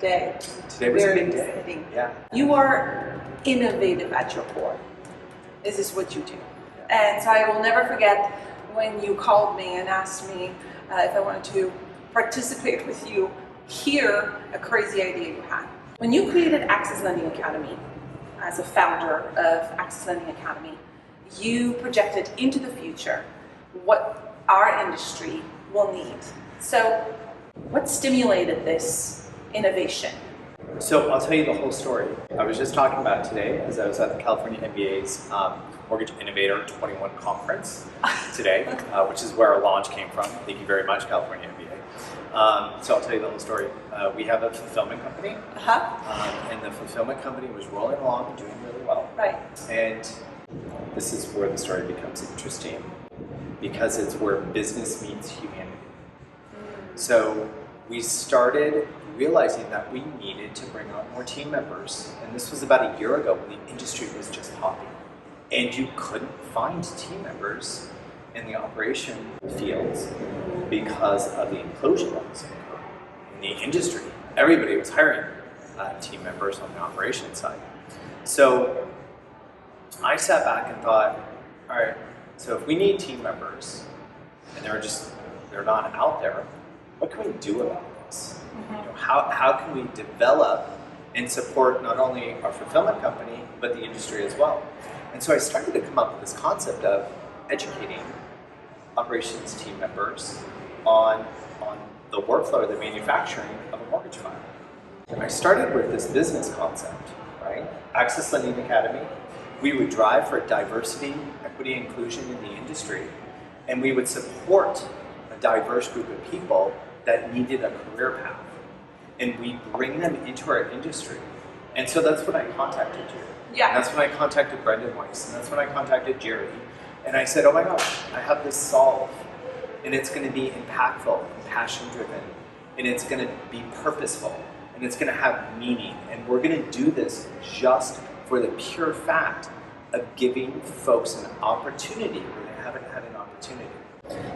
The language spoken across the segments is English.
today. Today was a big day. Exciting. Yeah. You are innovative at your core. This is what you do. And so I will never forget when you called me and asked me if I wanted to participate with you, hear a crazy idea you had. When you created Access Lending Academy, as a founder of Access Lending Academy, you projected into the future what our industry will need. So what stimulated this innovation? So I'll tell you the whole story. I was just talking about it today as I was at the California MBA's Mortgage Innovator 21 conference today, which is where our launch came from. Thank you very much, California MBA. So I'll tell you the whole story. We have a fulfillment company, and the fulfillment company was rolling along and doing really well. Right. And this is where the story becomes interesting, because it's where business meets humanity. So we started realizing that we needed to bring on more team members. And this was about a year ago when the industry was just popping. And you couldn't find team members in the operation fields because of the implosion that was occurring in the industry. Everybody was hiring team members on the operations side. So I sat back and thought, all right, so if we need team members and they're not out there, what can we do about this? You know, how can we develop and support not only our fulfillment company, but the industry as well? And so I started to come up with this concept of educating operations team members on the workflow, the manufacturing of a mortgage file. And I started with this business concept, right? Access Lending Academy. We would drive for diversity, equity, inclusion in the industry, and we would support a diverse group of people that needed a career path. And we bring them into our industry. And so that's when I contacted you. Yeah. And that's when I contacted Brendan Weiss, and that's when I contacted Jerry. And I said, oh my gosh, I have this solve. And it's going to be impactful, passion-driven, and it's going to be purposeful, and it's going to have meaning. And we're going to do this just for the pure fact of giving folks an opportunity where they haven't had an opportunity.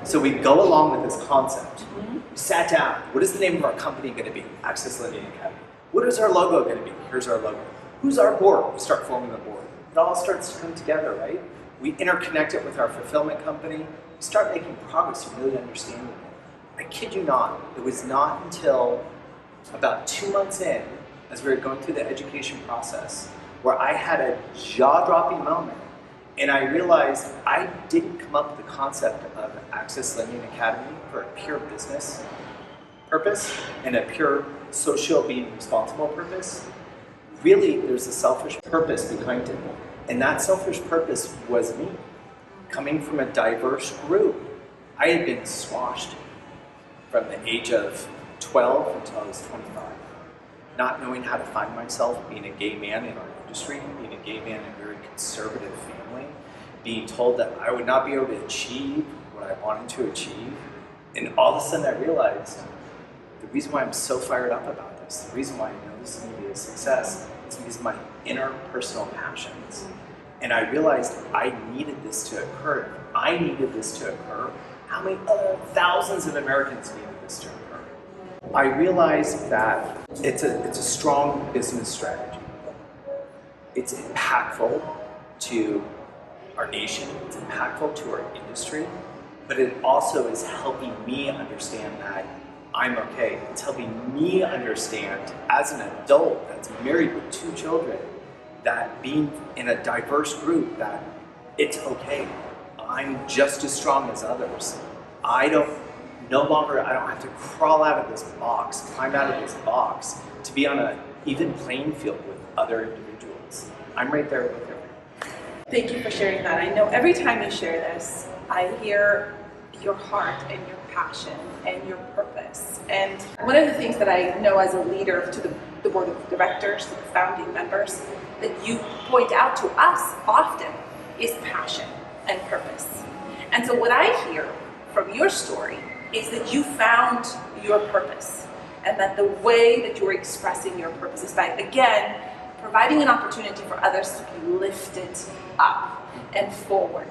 So we go along with this concept. We sat down. What is the name of our company going to be? Access Lending Academy. What is our logo going to be? Here's our logo. Who's our board? We start forming the board. It all starts to come together, right? We interconnect it with our fulfillment company. We start making progress and really understanding it. I kid you not, it was not until about 2 months in, as we were going through the education process, where I had a jaw-dropping moment. And I realized I didn't come up with the concept of Access Lending Academy for a pure business purpose and a pure social being responsible purpose. Really, there's a selfish purpose behind it. And that selfish purpose was me. Coming from a diverse group, I had been squashed from the age of 12 until I was 25. Not knowing how to find myself, being a gay man in our industry, being a gay man in a very conservative family, being told that I would not be able to achieve what I wanted to achieve. And all of a sudden I realized the reason why I'm so fired up about this, the reason why I know this is going to be a success, is because of my inner personal passions. And I realized I needed this to occur. If I needed this to occur, how many other thousands of Americans needed this to occur? I realized that it's a strong business strategy. It's impactful to our nation, it's impactful to our industry, but it also is helping me understand that I'm okay. It's helping me understand as an adult that's married with 2 children, that being in a diverse group, that it's okay. I'm just as strong as others. I don't have to crawl out of this box, climb out of this box to be on an even playing field with other individuals. I'm right there with everyone. Thank you for sharing that. I know every time you share this, I hear your heart and your passion and your purpose. And one of the things that I know as a leader to the board of directors, to the founding members, that you point out to us often is passion and purpose. And so what I hear from your story is that you found your purpose, and that the way that you're expressing your purpose is by, again, providing an opportunity for others to be lifted up and forward.